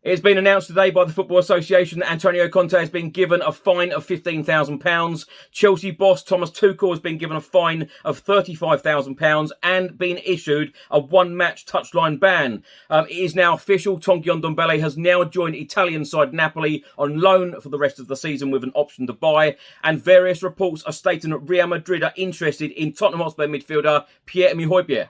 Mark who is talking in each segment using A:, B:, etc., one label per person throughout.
A: It's been announced today by the Football Association that Antonio Conte has been given a fine of £15,000. Chelsea boss Thomas Tuchel has been given a fine of £35,000 and been issued a one-match touchline ban. It is now official. Tanguy Ndombele has now joined Italian side Napoli on loan for the rest of the season with an option to buy. And various reports are stating that Real Madrid are interested in Tottenham Hotspur midfielder Pierre-Emile Højbjerg.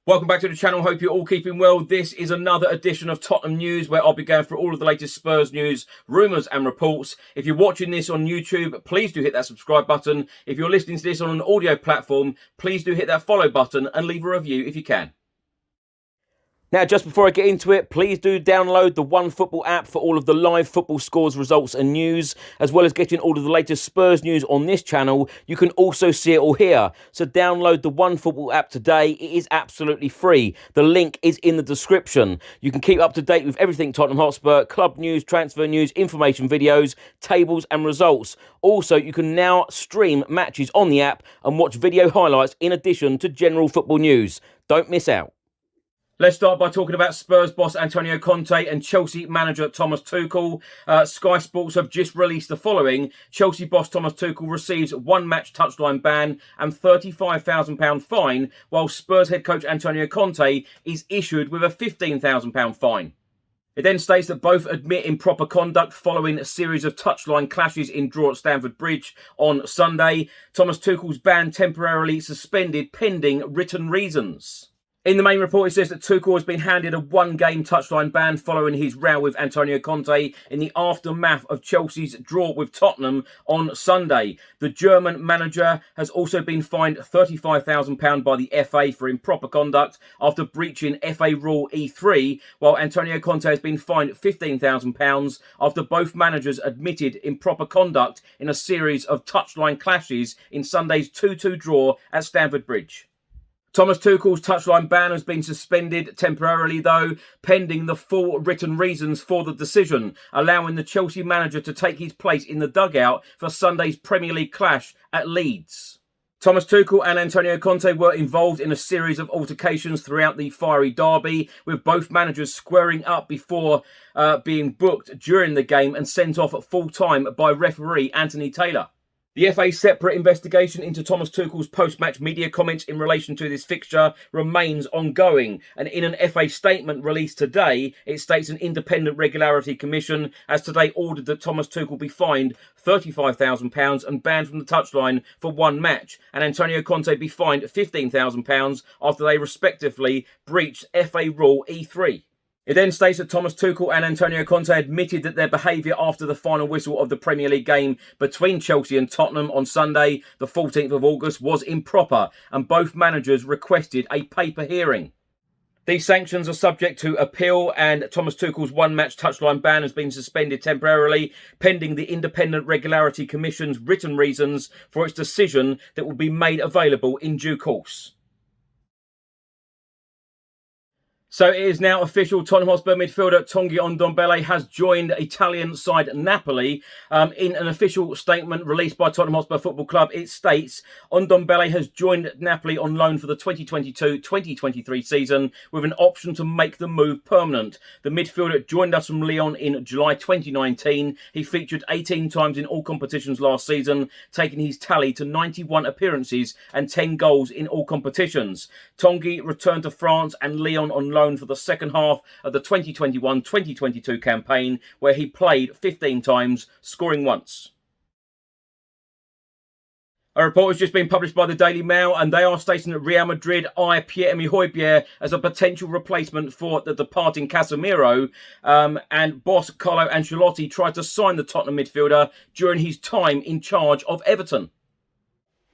A: Welcome back to the channel. Hope you're all keeping well. This is another edition of Tottenham News where I'll be going through all of the latest Spurs news, rumours and reports. If you're watching this on YouTube, please do hit that subscribe button. If you're listening to this on an audio platform, please do hit that follow button and leave a review if you can. Now, just before I get into it, please do download the OneFootball app for all of the live football scores, results and news, as well as getting all of the latest Spurs news on this channel. You can also see it all here. So download the OneFootball app today. It is absolutely free. The link is in the description. You can keep up to date with everything Tottenham Hotspur, club news, transfer news, information videos, tables and results. Also, you can now stream matches on the app and watch video highlights in addition to general football news. Don't miss out. Let's start by talking about Spurs boss Antonio Conte and Chelsea manager Thomas Tuchel. Sky Sports have just released the following. Chelsea boss Thomas Tuchel receives one-match touchline ban and £35,000 fine, while Spurs head coach Antonio Conte is issued with a £15,000 fine. It then states that both admit improper conduct following a series of touchline clashes in draw at Stamford Bridge on Sunday. Thomas Tuchel's ban temporarily suspended pending written reasons. In the main report, it says that Tuchel has been handed a one-game touchline ban following his row with Antonio Conte in the aftermath of Chelsea's draw with Tottenham on Sunday. The German manager has also been fined £35,000 by the FA for improper conduct after breaching FA Rule E3, while Antonio Conte has been fined £15,000 after both managers admitted improper conduct in a series of touchline clashes in Sunday's 2-2 draw at Stamford Bridge. Thomas Tuchel's touchline ban has been suspended temporarily, though, pending the full written reasons for the decision, allowing the Chelsea manager to take his place in the dugout for Sunday's Premier League clash at Leeds. Thomas Tuchel and Antonio Conte were involved in a series of altercations throughout the fiery derby, with both managers squaring up before being booked during the game and sent off at full time by referee Anthony Taylor. The FA's separate investigation into Thomas Tuchel's post-match media comments in relation to this fixture remains ongoing, and in an FA statement released today, it states an independent regularity commission has today ordered that Thomas Tuchel be fined £35,000 and banned from the touchline for one match, and Antonio Conte be fined £15,000 after they respectively breached FA Rule E3. It then states that Thomas Tuchel and Antonio Conte admitted that their behaviour after the final whistle of the Premier League game between Chelsea and Tottenham on Sunday, the 14th of August, was improper, and both managers requested a paper hearing. These sanctions are subject to appeal, and Thomas Tuchel's one-match touchline ban has been suspended temporarily, pending the Independent Regularity Commission's written reasons for its decision that will be made available in due course. So it is now official. Tottenham Hotspur midfielder Tanguy Ndombele has joined Italian side Napoli. In an official statement released by Tottenham Hotspur Football Club, it states Ndombele has joined Napoli on loan for the 2022-2023 season with an option to make the move permanent. The midfielder joined us from Lyon in July 2019. He featured 18 times in all competitions last season, taking his tally to 91 appearances and 10 goals in all competitions. Tanguy returned to France and Lyon on loan for the second half of the 2021-2022 campaign, where he played 15 times, scoring once. A report has just been published by the Daily Mail, and they are stating that Real Madrid eye Pierre-Emile Højbjerg as a potential replacement for the departing Casemiro, and boss Carlo Ancelotti tried to sign the Tottenham midfielder during his time in charge of Everton.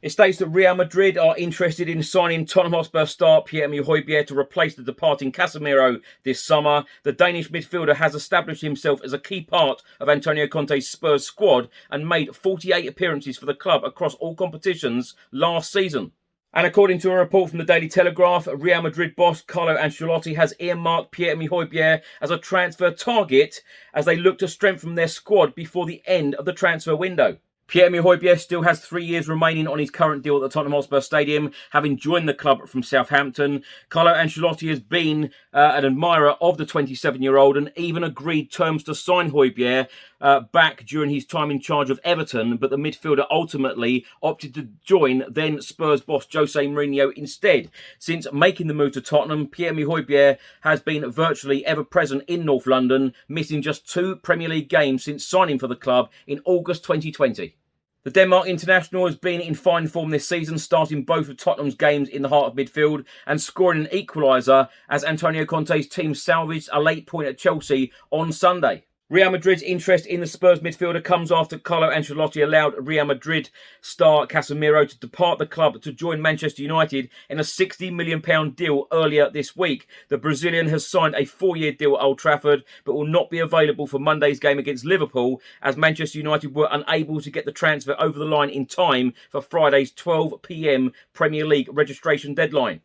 A: It states that Real Madrid are interested in signing Tottenham Hotspur star Pierre-Emile Højbjerg to replace the departing Casemiro this summer. The Danish midfielder has established himself as a key part of Antonio Conte's Spurs squad and made 48 appearances for the club across all competitions last season. And according to a report from the Daily Telegraph, Real Madrid boss Carlo Ancelotti has earmarked Pierre-Emile Højbjerg as a transfer target as they look to strengthen their squad before the end of the transfer window. Pierre-Emile Højbjerg still has 3 years remaining on his current deal at the Tottenham Hotspur Stadium, having joined the club from Southampton. Carlo Ancelotti has been an admirer of the 27-year-old and even agreed terms to sign Højbjerg back during his time in charge of Everton, but the midfielder ultimately opted to join then Spurs boss Jose Mourinho instead. Since making the move to Tottenham, Pierre-Emile Højbjerg has been virtually ever present in North London, missing just 2 Premier League games since signing for the club in August 2020. The Denmark international has been in fine form this season, starting both of Tottenham's games in the heart of midfield and scoring an equaliser as Antonio Conte's team salvaged a late point at Chelsea on Sunday. Real Madrid's interest in the Spurs midfielder comes after Carlo Ancelotti allowed Real Madrid star Casemiro to depart the club to join Manchester United in a £60 million deal earlier this week. The Brazilian has signed a 4-year deal at Old Trafford but will not be available for Monday's game against Liverpool as Manchester United were unable to get the transfer over the line in time for Friday's 12 p.m. Premier League registration deadline.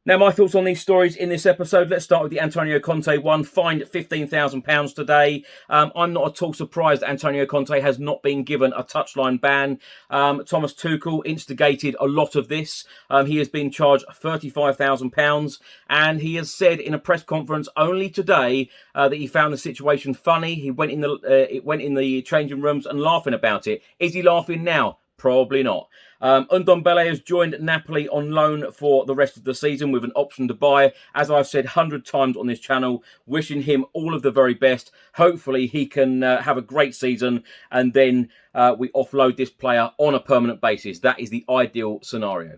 A: Now, my thoughts on these stories in this episode. Let's start with the Antonio Conte one. Fined £15,000 today. I'm not at all surprised Antonio Conte has not been given a touchline ban. Thomas Tuchel instigated a lot of this. He has been charged £35,000 and he has said in a press conference only today that he found the situation funny. He went in the changing rooms and laughing about it. Is he laughing now? Probably not. Ndombele has joined Napoli on loan for the rest of the season with an option to buy. As I've said 100 times on this channel, wishing him all of the very best. Hopefully he can have a great season and then we offload this player on a permanent basis. That is the ideal scenario.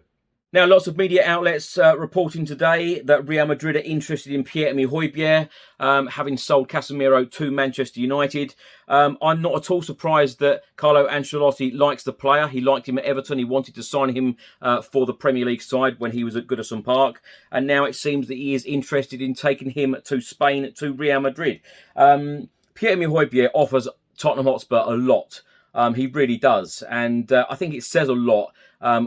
A: Now, lots of media outlets reporting today that Real Madrid are interested in Pierre-Emile Højbjerg, having sold Casemiro to Manchester United. I'm not at all surprised that Carlo Ancelotti likes the player. He liked him at Everton. He wanted to sign him for the Premier League side when he was at Goodison Park. And now it seems that he is interested in taking him to Spain, to Real Madrid. Pierre-Emile Højbjerg offers Tottenham Hotspur a lot. He really does. And I think it says a lot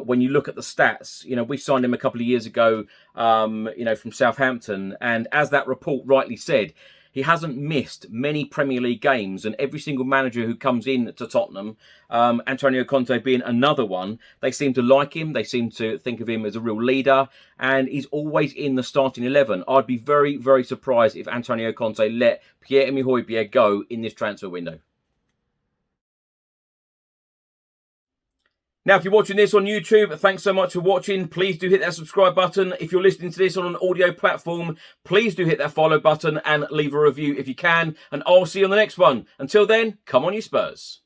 A: when you look at the stats. You know, we signed him a couple of years ago, from Southampton. And as that report rightly said, he hasn't missed many Premier League games. And every single manager who comes in to Tottenham, Antonio Conte being another one, they seem to like him. They seem to think of him as a real leader. And he's always in the starting 11. I'd be very, very surprised if Antonio Conte let Pierre-Emile Højbjerg go in this transfer window. Now, if you're watching this on YouTube, thanks so much for watching. Please do hit that subscribe button. If you're listening to this on an audio platform, please do hit that follow button and leave a review if you can. And I'll see you on the next one. Until then, come on you Spurs.